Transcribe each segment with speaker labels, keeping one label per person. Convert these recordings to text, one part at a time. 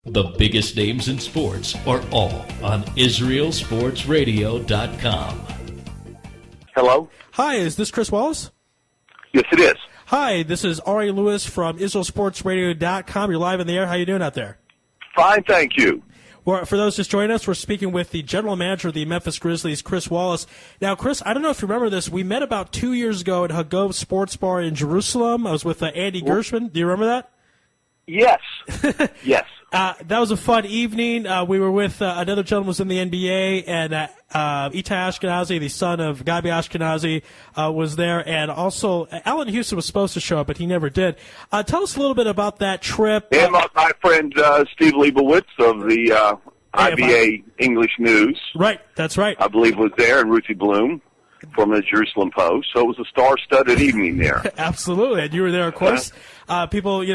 Speaker 1: The biggest names in sports are all on IsraelSportsRadio.com.
Speaker 2: Hello?
Speaker 3: Hi, is this Chris Wallace?
Speaker 2: Yes, it is.
Speaker 3: Hi, this is Ari Lewis from IsraelSportsRadio.com. You're live in the air. How you doing out there?
Speaker 2: Fine, thank you.
Speaker 3: Well, for those just joining us, we're speaking with the general manager of the Memephis Grizzlies, Chris Wallace. Now, Chris, I don't know if you remember this. We met about 2 years ago at Hagov Sports Bar in Jerusalem. I was with Andy Gershman. Do you remember that?
Speaker 2: Yes. Yes.
Speaker 3: That was a fun evening. We were with another gentleman who was in the NBA, and Itai Ashkenazi, the son of Gabi Ashkenazi, was there. And also, Allen Houston was supposed to show up, but he never did. Tell us a little bit about that trip.
Speaker 2: And my friend Steve Leibowitz of the IBA English News.
Speaker 3: Right, that's right.
Speaker 2: I believe was there, and Ruthie Bloom from the Jerusalem Post. So it was a star-studded evening there.
Speaker 3: Absolutely, and you were there, of course. People,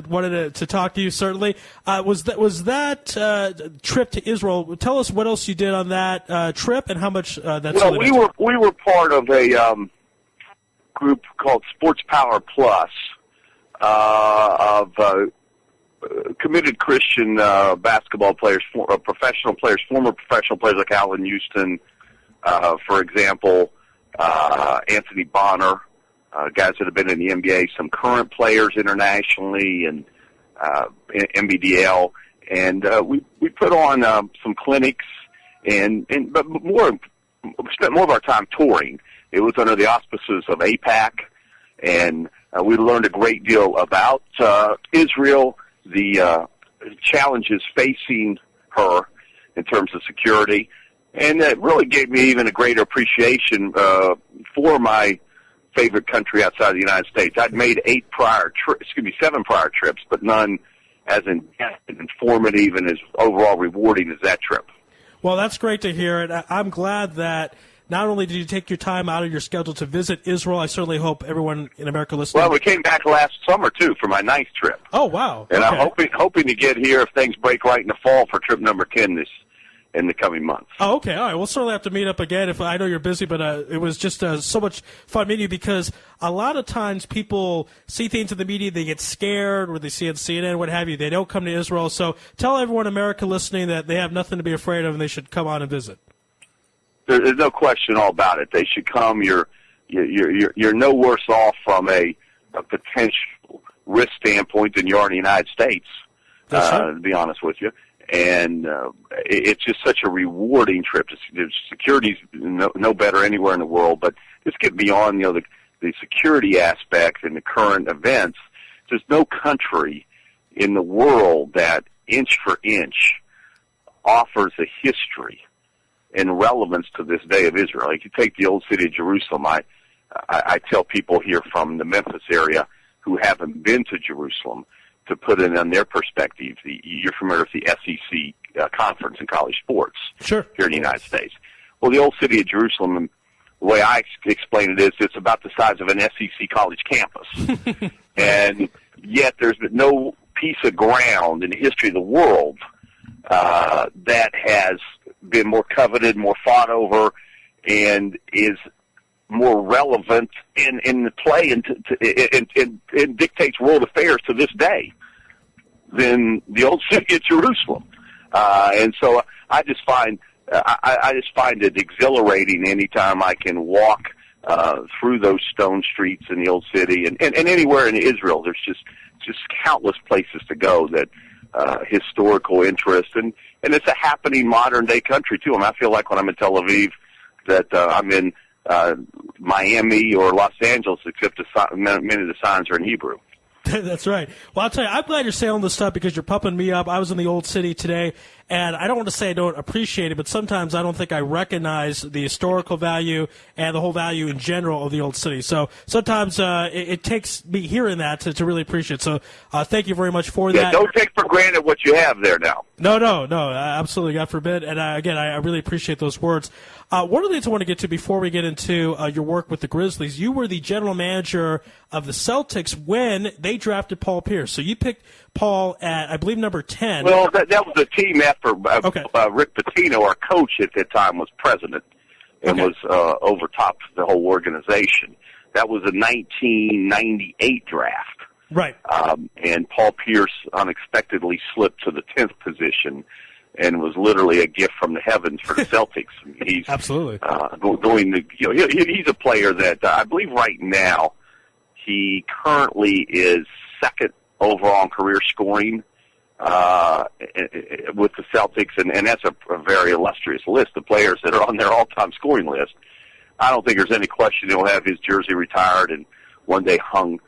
Speaker 3: wanted to talk to you. Certainly, was that trip to Israel? Tell us what else you did on that trip and how much that's.
Speaker 2: Well, we were part of a group called Sports Power Plus of committed Christian basketball players, professional players, former professional players like Allen Houston, for example, Anthony Bonner. Guys that have been in the NBA, some current players internationally, and NBDL, and we put on some clinics, but we spent more of our time touring. It was under the auspices of APAC, and we learned a great deal about Israel, the challenges facing her in terms of security, and it really gave me even a greater appreciation for my favorite country outside the United States. I'd made 7 prior trips, but none as informative and as overall rewarding as that trip.
Speaker 3: Well, that's great to hear, and I'm glad that not only did you take your time out of your schedule to visit Israel, I certainly hope everyone in America listening.
Speaker 2: Well, we came back last summer, too, for my 9th trip.
Speaker 3: Oh, wow.
Speaker 2: And
Speaker 3: okay.
Speaker 2: I'm hoping to get here if things break right in the fall for trip number 10 in the coming months.
Speaker 3: Oh, okay. All right. We'll certainly have to meet up again. If I know you're busy, but it was just so much fun meeting you, because a lot of times people see things in the media, they get scared, or they see it on CNN, what have you. They don't come to Israel. So tell everyone in America listening that they have nothing to be afraid of and they should come on and visit.
Speaker 2: There's no question all about it. They should come. You're no worse off from a potential risk standpoint than you are in the United States, to be honest with you. And it's just such a rewarding trip. Security's no better anywhere in the world, but just get beyond the security aspect and the current events. There's no country in the world that inch for inch offers a history and relevance to this day of Israel. Like you take the old city of Jerusalem. I tell people here from the Memphis area who haven't been to Jerusalem to put it on their perspective. You're familiar with the SEC conference in college sports
Speaker 3: here
Speaker 2: in the United States. Well, the old city of Jerusalem, the way I explain it is, it's about the size of an SEC college campus. And yet there's been no piece of ground in the history of the world that has been more coveted, more fought over, and is more relevant in the play and dictates world affairs to this day than the old city of Jerusalem. And so I just find it exhilarating anytime I can walk through those stone streets in the old city and anywhere in Israel. There's just countless places to go that historical interest, and it's a happening modern day country too. I feel like when I'm in Tel Aviv that I'm in Miami or Los Angeles, except many of the signs are in Hebrew.
Speaker 3: That's right. Well, I'll tell you, I'm glad you're saying all this stuff because you're pumping me up. I was in the old city today, and I don't want to say I don't appreciate it, but sometimes I don't think I recognize the historical value and the whole value in general of the old city. So sometimes it takes me hearing that to really appreciate it. So thank you very much for that.
Speaker 2: Don't take for granted what you have there now.
Speaker 3: No, absolutely, God forbid. And again, I really appreciate those words. One of the things I want to get to before we get into your work with the Grizzlies, you were the general manager of the Celtics when they drafted Paul Pierce. So you picked Paul at, I believe, number 10.
Speaker 2: Well, that was a team effort. Rick Pitino, our coach at that time, was president and was over top the whole organization. That was a 1998 draft.
Speaker 3: Right.
Speaker 2: And Paul Pierce unexpectedly slipped to the 10th position and was literally a gift from the heavens for the Celtics. He's
Speaker 3: absolutely
Speaker 2: going to, he's a player that I believe right now he currently is second overall in career scoring with the Celtics, and that's a very illustrious list of players that are on their all-time scoring list. I don't think there's any question he'll have his jersey retired and one day hung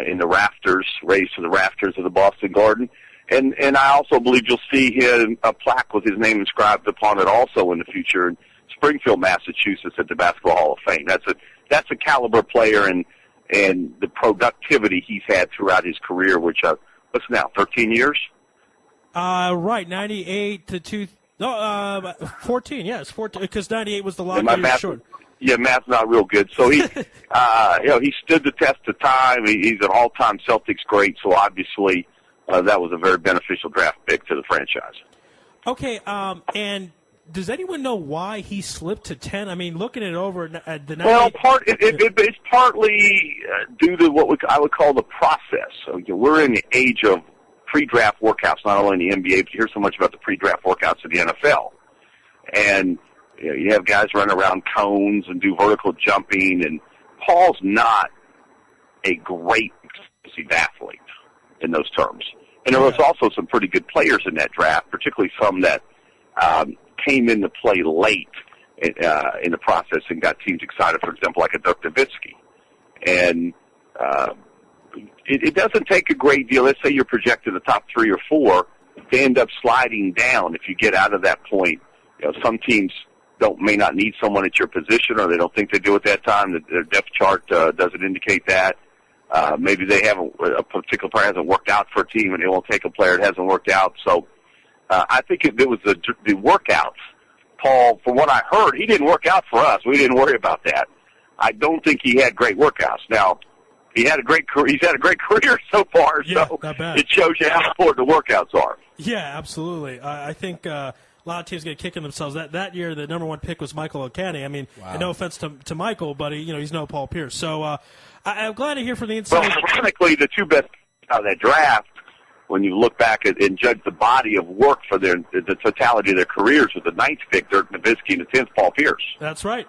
Speaker 2: in the rafters, raised to the rafters of the Boston Garden. And I also believe you'll see a plaque with his name inscribed upon it also in the future in Springfield, Massachusetts at the Basketball Hall of Fame. That's a caliber player, and the productivity he's had throughout his career, which what's now 13 years.
Speaker 3: Right, 98 to 14. Yes, 14 because 98 was the longest year short.
Speaker 2: Yeah, math's not real good. So he, he stood the test of time. He's an all-time Celtics great. So obviously, that was a very beneficial draft pick to the franchise.
Speaker 3: Okay, and does anyone know why he slipped to 10? I mean, looking it over at the 98.
Speaker 2: Well, it's partly due to what I would call the process. So, we're in the age of pre-draft workouts, not only in the NBA, but you hear so much about the pre-draft workouts in the NFL. And you have guys run around cones and do vertical jumping, and Paul's not a great explosive athlete in those terms. And there was also some pretty good players in that draft, particularly some that came into play late in the process and got teams excited, for example, like a Dirk Nowitzki. And it doesn't take a great deal. Let's say you're projected the top 3 or 4 to end up sliding down if you get out of that point. Some teams may not need someone at your position, or they don't think they do at that time. Their depth chart doesn't indicate that. Maybe a particular player hasn't worked out for a team, and they won't take a player that hasn't worked out. So I think it was the workouts. Paul, from what I heard, he didn't work out for us. We didn't worry about that. I don't think he had great workouts. Now, he's had a great career so far, so it shows you how important the workouts are.
Speaker 3: Yeah, absolutely. I think a lot of teams get kicking themselves. That year, the number 1 pick was Michael O'Kane. I mean, and no offense to Michael, but he's no Paul Pierce. So I'm glad to hear from the inside.
Speaker 2: Well, ironically, the 2 best out of that draft, when you look back and judge the body of work for the totality of their careers, with the 9th pick, Dirk Nowitzki, and the 10th, Paul Pierce.
Speaker 3: That's right.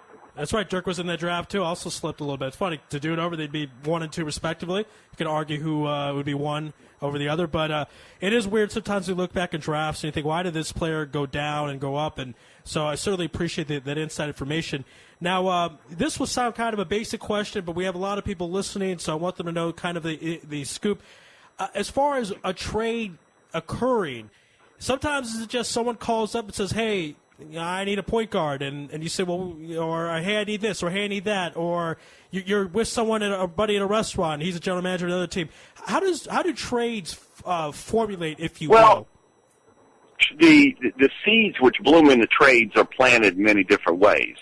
Speaker 3: Dirk was in that draft, too. Also slipped a little bit. It's funny. To do it over, they'd be 1 and 2, respectively. You can argue who would be 1 over the other. But it is weird. Sometimes we look back in drafts and you think, why did this player go down and go up? And so I certainly appreciate that inside information. Now, this will sound kind of a basic question, but we have a lot of people listening, so I want them to know kind of the scoop. As far as a trade occurring, sometimes it's just someone calls up and says, hey, I need a point guard, and you say, well, or hey, I need this, or hey, I need that, or you're with someone, a buddy at a restaurant, he's a general manager of another team. How do trades formulate, if you will?
Speaker 2: The seeds which bloom in the trades are planted in many different ways.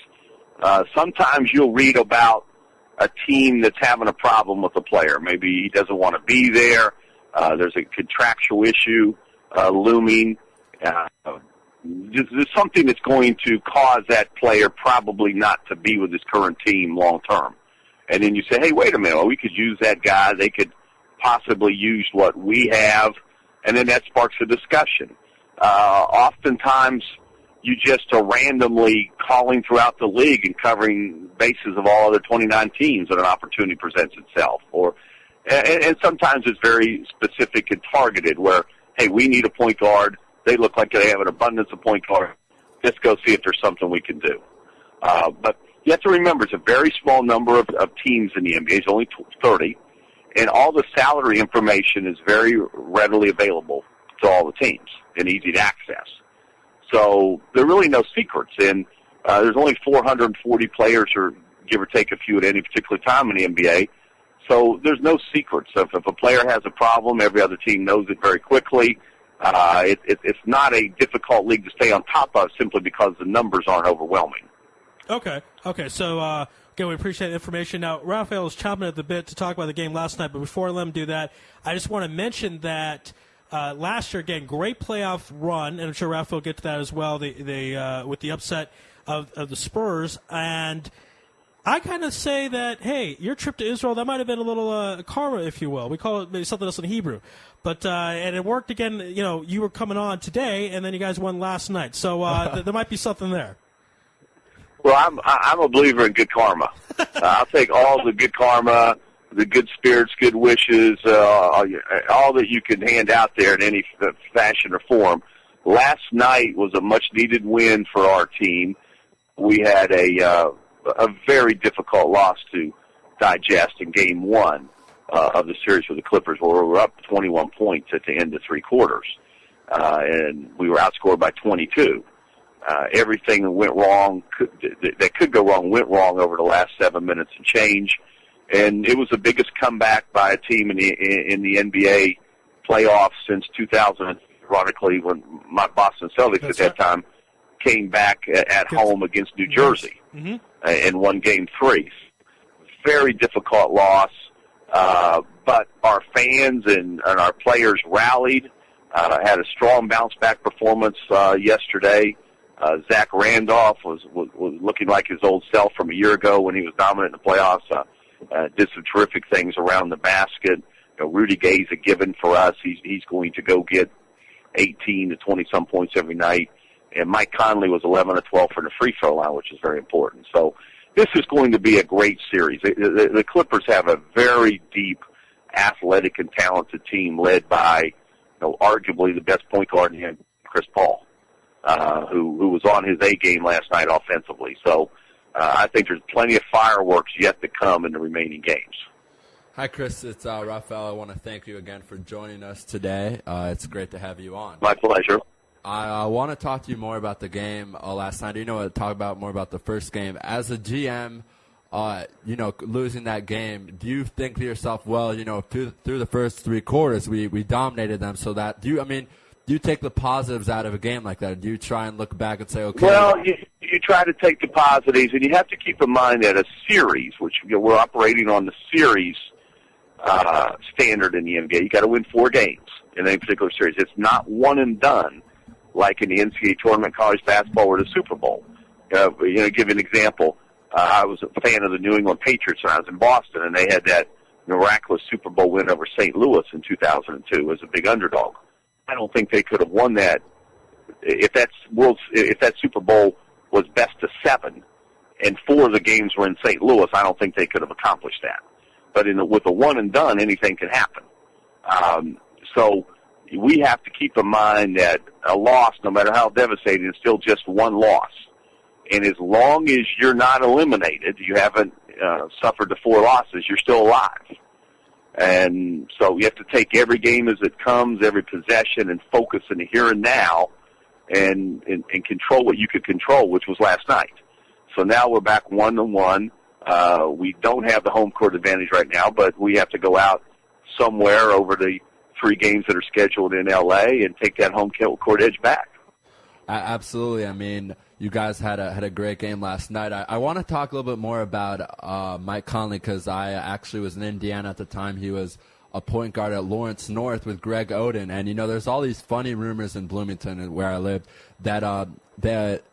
Speaker 2: Sometimes you'll read about a team that's having a problem with a player. Maybe he doesn't want to be there. There's a contractual issue looming. There's something that's going to cause that player probably not to be with his current team long term. And then you say, hey, wait a minute, we could use that guy. They could possibly use what we have. And then that sparks a discussion. Oftentimes, you just are randomly calling throughout the league and covering bases of all other 29 teams when an opportunity presents itself. And sometimes it's very specific and targeted where, hey, we need a point guard. They look like they have an abundance of point guards. Let's go see if there's something we can do. But you have to remember, it's a very small number of teams in the NBA. It's only 30. And all the salary information is very readily available to all the teams and easy to access. So there are really no secrets. And there's only 440 players, or give or take a few at any particular time in the NBA. So there's no secrets. If a player has a problem, every other team knows it very quickly. It's not a difficult league to stay on top of simply because the numbers aren't overwhelming.
Speaker 3: Okay. So, again, we appreciate the information. Now, Raphael is chomping at the bit to talk about the game last night, but before I let him do that, I just want to mention that last year, again, great playoff run, and I'm sure Raphael will get to that as well, with the upset of the Spurs. And I kind of say that, hey, your trip to Israel, that might have been a little karma, if you will. We call it maybe something else in Hebrew. But and it worked again. You were coming on today, and then you guys won last night. So there might be something there.
Speaker 2: Well, I'm a believer in good karma. I'll take all the good karma, the good spirits, good wishes, all that you can hand out there in any fashion or form. Last night was a much-needed win for our team. We had a very difficult loss to digest in Game 1 of the series with the Clippers, where we were up 21 points at the end of three quarters, and we were outscored by 22. Everything that went wrong, that could go wrong, went wrong over the last 7 minutes and change, and it was the biggest comeback by a team in the NBA playoffs since 2000. Ironically, when my Boston Celtics at that time came back at home against New Jersey and won Game 3. Very difficult loss, but our fans and our players rallied, had a strong bounce-back performance yesterday. Zach Randolph was looking like his old self from a year ago when he was dominant in the playoffs. Did some terrific things around the basket. Rudy Gay's a given for us. He's going to go get 18 to 20-some points every night. And Mike Conley was 11 or 12 from the free throw line, which is very important. So this is going to be a great series. The Clippers have a very deep, athletic, and talented team led by, arguably the best point guard in the NBA, Chris Paul, who was on his A game last night offensively. So I think there's plenty of fireworks yet to come in the remaining games.
Speaker 4: Hi, Chris. It's Rafael. I want to thank you again for joining us today. It's great to have you on.
Speaker 2: My pleasure.
Speaker 4: I want to talk to you more about the game last night. Talk about more about the first game. As a GM, losing that game, do you think to yourself, well, through the first three quarters, we dominated them, so that do you take the positives out of a game like that? Do you try and look back and say, okay?
Speaker 2: Well, you try to take the positives, and you have to keep in mind that a series, which we're operating on the series standard in the NBA, you got to win 4 games in any particular series. It's not one and done like in the NCAA tournament, college basketball, or the Super Bowl. Give you an example. I was a fan of the New England Patriots when I was in Boston, and they had that miraculous Super Bowl win over St. Louis in 2002 as a big underdog. I don't think they could have won that if that Super Bowl was best of 7 and 4 of the games were in St. Louis. I don't think they could have accomplished that. But with a one and done, anything can happen. So we have to keep in mind that a loss, no matter how devastating, is still just one loss. And as long as you're not eliminated, you haven't suffered the 4 losses, you're still alive. And so you have to take every game as it comes, every possession, and focus in the here and now, and control what you could control, which was last night. So now we're back 1-1. We don't have the home court advantage right now, but we have to go out somewhere over the 3 games that are scheduled in L.A. and take that home court edge back.
Speaker 4: Absolutely. I mean, you guys had a great game last night. I want to talk a little bit more about Mike Conley, because I actually was in Indiana at the time. He was a point guard at Lawrence North with Greg Oden. And, there's all these funny rumors in Bloomington, where I lived, that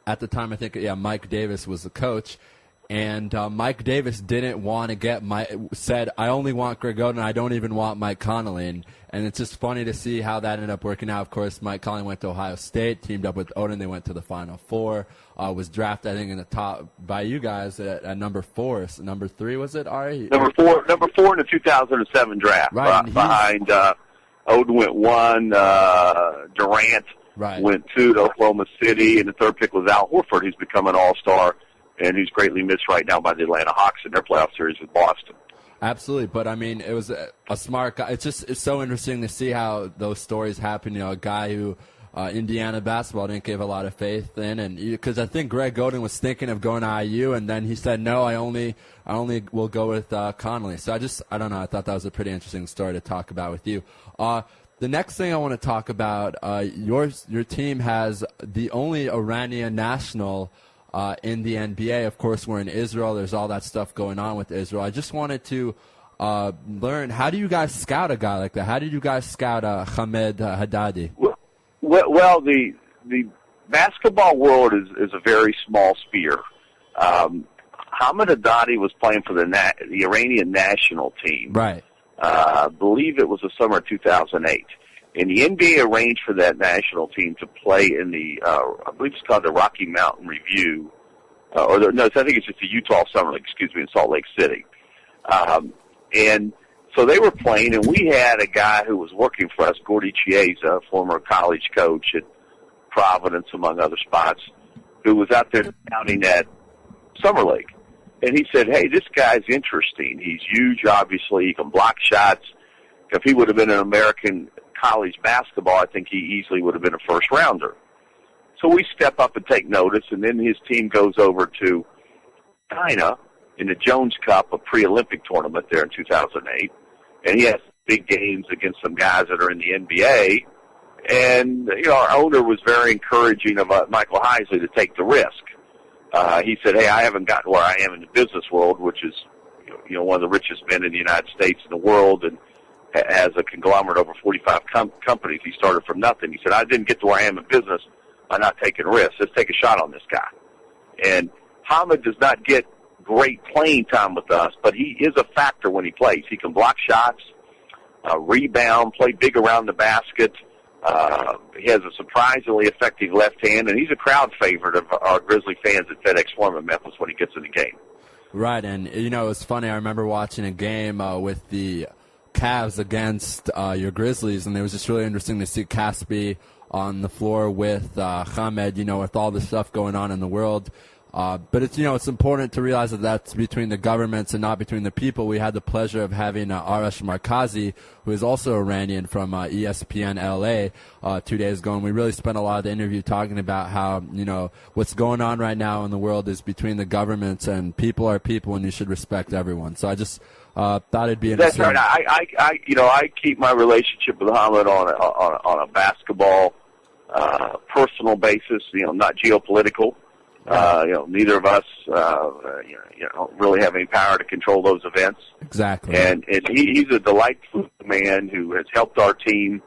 Speaker 4: at the time, I think, Mike Davis was the coach. And Mike Davis didn't want to said, I only want Greg Oden, I don't even want Mike Conley. And it's just funny to see how that ended up working out. Of course, Mike Conley went to Ohio State, teamed up with Oden. They went to the Final Four, was drafted, I think, in the top by you guys at number 4. So number 3, was it, Ari?
Speaker 2: Number four in the 2007 draft.
Speaker 4: Right.
Speaker 2: Behind Oden went 1, Durant went 2 to Oklahoma City, and the 3rd pick was Al Horford, who's become an all-star, and who's greatly missed right now by the Atlanta Hawks in their playoff series with Boston.
Speaker 4: Absolutely, but I mean, it was a smart guy. It's so interesting to see how those stories happen. A guy who Indiana basketball didn't give a lot of faith in, and because I think Greg Oden was thinking of going to IU, and then he said, no, I only will go with Conley. So I don't know. I thought that was a pretty interesting story to talk about with you. The next thing I want to talk about, your team has the only Iranian national in the NBA. Of course, we're in Israel. There's all that stuff going on with Israel. I just wanted to learn, how do you guys scout a guy like that? How did you guys scout Hamed Haddadi?
Speaker 2: Well, the basketball world is a very small sphere. Hamid Haddadi was playing for the Iranian national team.
Speaker 4: Right.
Speaker 2: I believe it was the summer of 2008. And the NBA arranged for that national team to play in the, I believe it's called the Rocky Mountain Review, I think it's just the Utah Summer League, in Salt Lake City. And so they were playing, and we had a guy who was working for us, Gordy Chiesa, former college coach at Providence, among other spots, who was out there scouting at Summer League. And he said, hey, this guy's interesting. He's huge, obviously. He can block shots. If he would have been an American college basketball, I think he easily would have been a first-rounder. So we step up and take notice, and then his team goes over to China in the Jones Cup, a pre-Olympic tournament there in 2008. And he has big games against some guys that are in the NBA. And, our owner was very encouraging of Michael Heisley to take the risk. He said, hey, I haven't gotten where I am in the business world, which is, one of the richest men in the United States and the world, and has a conglomerate over 45 companies. He started from nothing. He said, I didn't get to where I am in business by not taking risks. Let's take a shot on this guy. And Hamid does not get great playing time with us, but he is a factor when he plays. He can block shots, rebound, play big around the basket. He has a surprisingly effective left hand, and he's a crowd favorite of our Grizzly fans at FedEx Forum in Memphis when he gets in the game.
Speaker 4: Right, and, it's funny. I remember watching a game with the Cavs against your Grizzlies, and it was just really interesting to see Caspi on the floor with Hamed, with all the stuff going on in the world. But it's important to realize that that's between the governments and not between the people. We had the pleasure of having Arash Markazi, who is also Iranian from ESPN LA 2 days ago, and we really spent a lot of the interview talking about how, what's going on right now in the world is between the governments, and people are people, and you should respect everyone. So I just thought it'd be interesting.
Speaker 2: That's right. I keep my relationship with Hamid on a basketball personal basis, not geopolitical. Neither of us, really have any power to control those events.
Speaker 4: Exactly.
Speaker 2: And he's a delightful man who has helped our team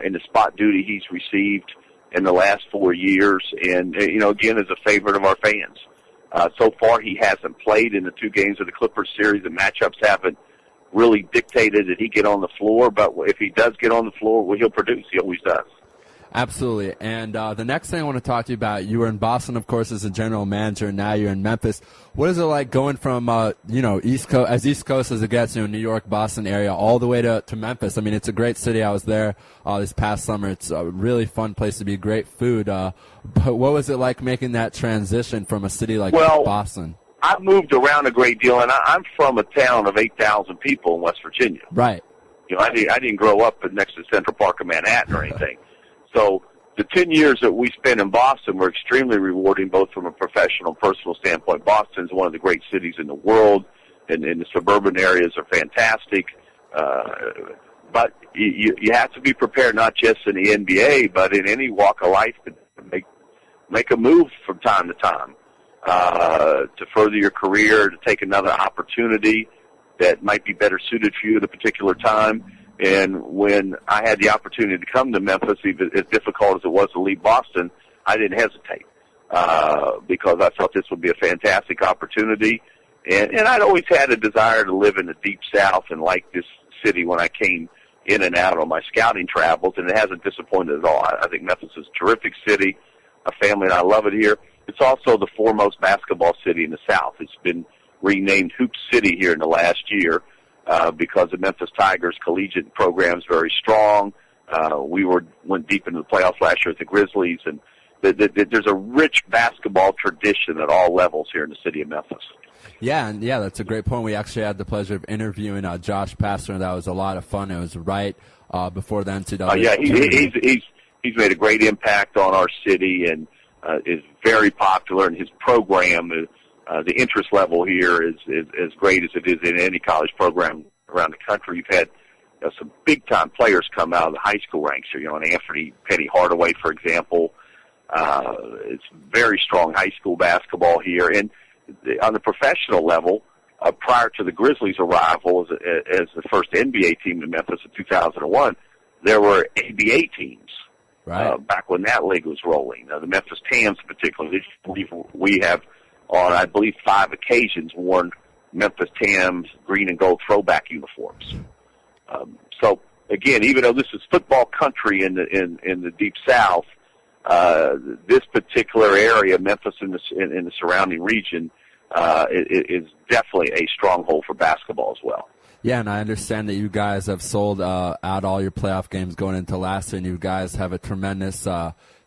Speaker 2: in the spot duty he's received in the last 4 years. And, again, is a favorite of our fans. So far, he hasn't played in the 2 games of the Clippers series. The matchups haven't really dictated that he get on the floor. But if he does get on the floor, well, he'll produce. He always does.
Speaker 4: Absolutely. And the next thing I want to talk to you about, you were in Boston, of course, as a general manager, and now you're in Memphis. What is it like going from, East Coast as it gets, New York, Boston area, all the way to Memphis? I mean, it's a great city. I was there this past summer. It's a really fun place to be, great food. But what was it like making that transition from a city like Boston?
Speaker 2: I've moved around a great deal, and I'm from a town of 8,000 people in West Virginia.
Speaker 4: Right.
Speaker 2: I didn't grow up next to Central Park or Manhattan or anything. So the 10 years that we spent in Boston were extremely rewarding, both from a professional and personal standpoint. Boston's one of the great cities in the world, and the suburban areas are fantastic. But you have to be prepared, not just in the NBA, but in any walk of life, to make a move from time to time to further your career, to take another opportunity that might be better suited for you at a particular time. And when I had the opportunity to come to Memphis, even as difficult as it was to leave Boston, I didn't hesitate because I thought this would be a fantastic opportunity. And I'd always had a desire to live in the Deep South and like this city when I came in and out on my scouting travels, and it hasn't disappointed at all. I think Memphis is a terrific city, a family, and I love it here. It's also the foremost basketball city in the South. It's been renamed Hoop City here in the last year. Because the Memphis Tigers collegiate program is very strong. We went deep into the playoffs last year with the Grizzlies, and there's a rich basketball tradition at all levels here in the city of Memphis.
Speaker 4: Yeah, that's a great point. We actually had the pleasure of interviewing Josh Pastner, and that was a lot of fun. It was right before the NCAA. He's made a great impact on our city and is very popular, and his program is. The interest level here is as great as it is in any college program around the country. You've had some big-time players come out of the high school ranks here, and Anthony Petty Hardaway, for example. It's very strong high school basketball here. And on the professional level, prior to the Grizzlies' arrival as the first NBA team in Memphis in 2001, there were ABA teams. Right. Back when that league was rolling. The Memphis Tams, particularly, we have
Speaker 2: on, I believe, 5 occasions worn Memphis Tam's green and gold throwback uniforms. So again, even though this is football country in the Deep South, this particular area, Memphis and in the surrounding region, is definitely a stronghold for basketball as well.
Speaker 4: Yeah, and I understand that you guys have sold out all your playoff games going into last year, and you guys have a tremendous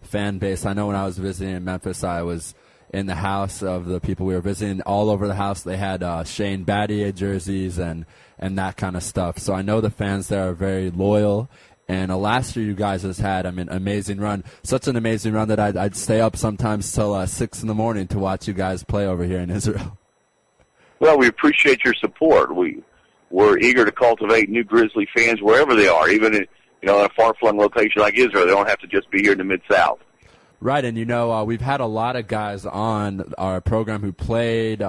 Speaker 4: fan base. I know when I was visiting in Memphis, I was in the house of the people we were visiting. All over the house, they had Shane Battier jerseys and that kind of stuff. So I know the fans there are very loyal. And last year you guys has had, amazing run. Such an amazing run that I'd stay up sometimes till 6 in the morning to watch you guys play over here in Israel.
Speaker 2: Well, we appreciate your support. We're eager to cultivate new Grizzly fans wherever they are, even in a far-flung location like Israel. They don't have to just be here in the Mid-South.
Speaker 4: Right, and we've had a lot of guys on our program who played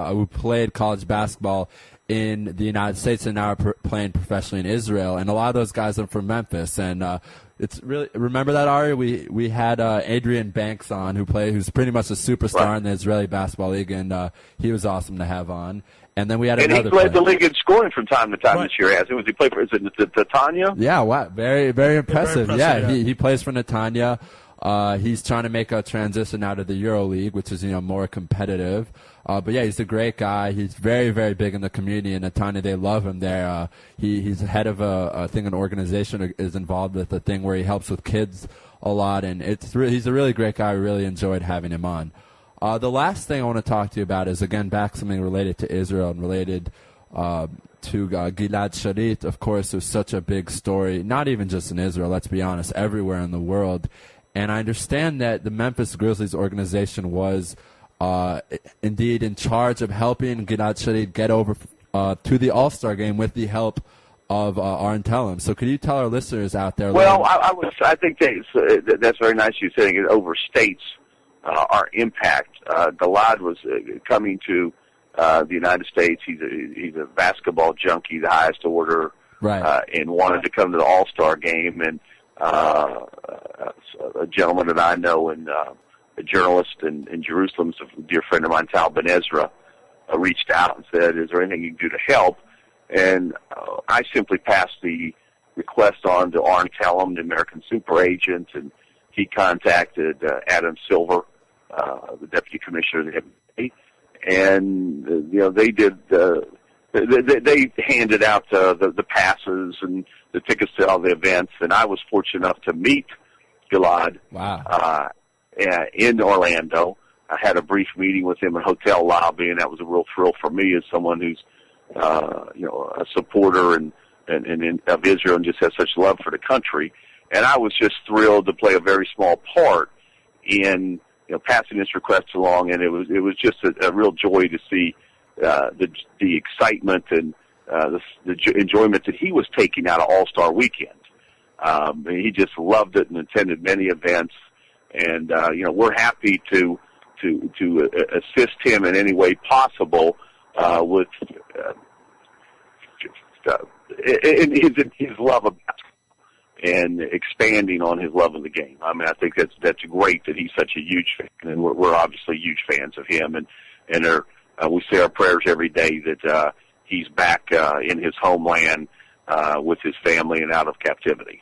Speaker 4: college basketball in the United States and now are playing professionally in Israel, and a lot of those guys are from Memphis. And it's really, remember that, Ari? We had Adrian Banks on, who's pretty much a superstar in the Israeli basketball league, and he was awesome to have on. And then we had another.
Speaker 2: And he led the league in scoring from time to time this year. Who was he play for? Is it Netanya?
Speaker 4: Yeah, wow, very, very impressive.
Speaker 3: Yeah,
Speaker 4: he plays for Netanya. He's trying to make a transition out of the Euro League, which is more competitive. But yeah, he's a great guy. He's very, very big in the community, and Netanya, they love him there. He's head of an organization is involved with a thing where he helps with kids a lot, and he's a really great guy. We really enjoyed having him on. The last thing I want to talk to you about is, again, back something related to Israel and related to Gilad Shalit. Of course, it was such a big story, not even just in Israel, let's be honest, everywhere in the world. And I understand that the Memphis Grizzlies organization was indeed in charge of helping Gilad Shalit get over to the All-Star game with the help of Aaron Tellem. So could you tell our listeners out there?
Speaker 2: Well, I think that's very nice you saying it overstates our impact. Gilad was coming to the United States. He's a basketball junkie, the highest order,
Speaker 4: right.
Speaker 2: And wanted to come to the All-Star game. And a gentleman that I know, and a journalist in Jerusalem, a dear friend of mine, Tal Ben Ezra, reached out and said, "Is there anything you can do to help?" And I simply passed the request on to Arn Tellem, the American super agent, and he contacted Adam Silver, the deputy commissioner of the NBA, and they did. They handed out the passes and the tickets to all the events, and I was fortunate enough to meet Gilad.
Speaker 4: Wow.
Speaker 2: In Orlando. I had a brief meeting with him in a hotel lobby, and that was a real thrill for me as someone who's a supporter and of Israel and just has such love for the country. And I was just thrilled to play a very small part in passing this request along, and it was just a real joy to see the excitement and the enjoyment that he was taking out of All-Star Weekend. He just loved it and attended many events, and we're happy to assist him in any way possible with in his love of basketball and expanding on his love of the game. I mean, I think that's great that he's such a huge fan, and we're obviously huge fans of him, and we say our prayers every day that he's back in his homeland with his family and out of captivity.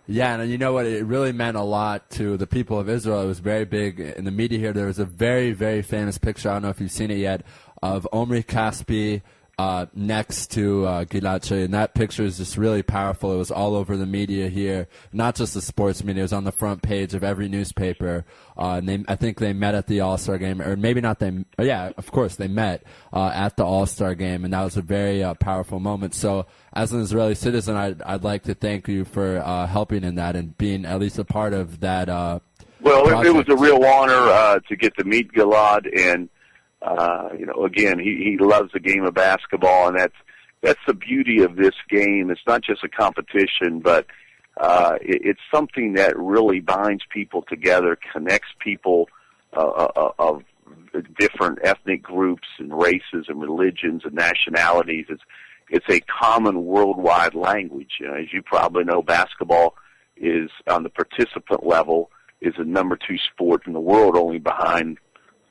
Speaker 4: Yeah, and you know what? It really meant a lot to the people of Israel. It was very big in the media here. There was a very, very famous picture, I don't know if you've seen it yet, of Omri Caspi next to Gilad Shalit, and that picture is just really powerful. It was all over the media here, not just the sports media. It was on the front page of every newspaper. And I think they met at the All-Star game, or maybe not. Yeah, of course they met at the All-Star game, and that was a very powerful moment. So, as an Israeli citizen, I'd like to thank you for helping in that and being at least a part of that.
Speaker 2: Well, it was a real honor to get to meet Gilad, and again, he loves the game of basketball, and that's the beauty of this game. It's not just a competition, but it's something that really binds people together, connects people of different ethnic groups and races and religions and nationalities. It's a common worldwide language. As you probably know, basketball is, on the participant level, is the number 2 sport in the world, only behind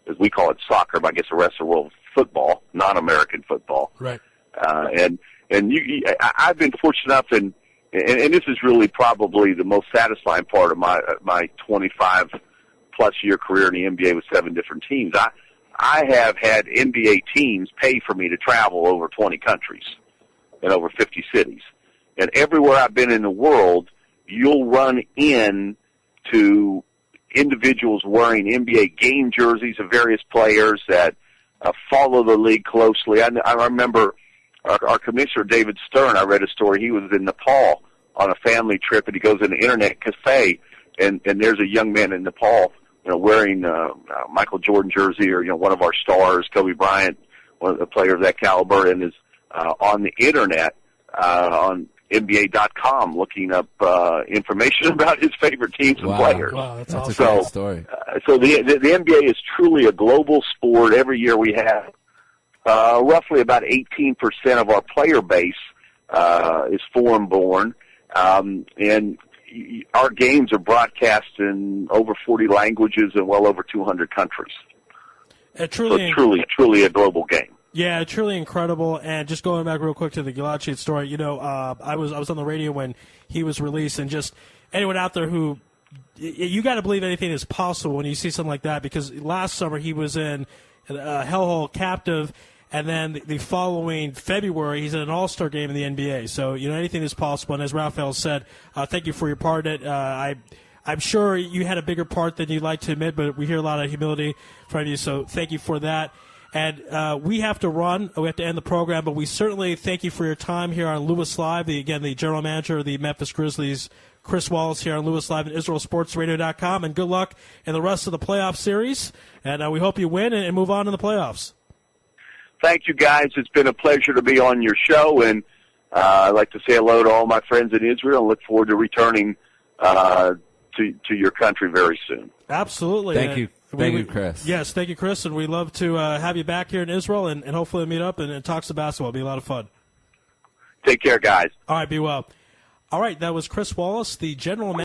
Speaker 2: as we call it, soccer, but I guess the rest of the world, football, non-American football.
Speaker 3: Right.
Speaker 2: I've been fortunate enough, and this is really probably the most satisfying part of my 25-plus year career in the NBA with 7 different teams. I have had NBA teams pay for me to travel over 20 countries and over 50 cities. And everywhere I've been in the world, you'll run into individuals wearing NBA game jerseys of various players that follow the league closely. I remember our commissioner, David Stern, I read a story. He was in Nepal on a family trip, and he goes in an internet cafe, and there's a young man in Nepal, wearing Michael Jordan jersey, or one of our stars, Kobe Bryant, one of the players of that caliber, and is on the internet on NBA.com looking up information about his favorite teams and players.
Speaker 3: Wow, that's
Speaker 4: a
Speaker 3: awesome.
Speaker 4: great story.
Speaker 2: So the NBA is truly a global sport. Every year we have roughly about 18% of our player base is foreign-born, and our games are broadcast in over 40 languages and well over 200 countries. Truly a global game.
Speaker 3: Yeah, truly incredible. And just going back real quick to the Gilad story, I was on the radio when he was released, and just anyone out there who, you got to believe anything is possible when you see something like that, because last summer he was in hellhole captive, and then the following February he's in an all-star game in the NBA. So, anything is possible. And as Raphael said, thank you for your part in it. I'm sure you had a bigger part than you'd like to admit, but we hear a lot of humility from you, so thank you for that. And we have to run. We have to end the program, but we certainly thank you for your time here on Lewis Live. The general manager of the Memphis Grizzlies, Chris Wallace, here on Lewis Live and IsraelSportsRadio.com, and good luck in the rest of the playoff series. And we hope you win and move on in the playoffs.
Speaker 2: Thank you, guys. It's been a pleasure to be on your show, and I'd like to say hello to all my friends in Israel and look forward to returning to your country very soon.
Speaker 3: Absolutely.
Speaker 4: Thank you. Thank you, Chris.
Speaker 3: Yes, thank you, Chris, and we'd love to have you back here in Israel and hopefully meet up and talk some basketball. It'll be a lot of fun.
Speaker 2: Take care, guys.
Speaker 3: All right, be well. All right, that was Chris Wallace, the general manager.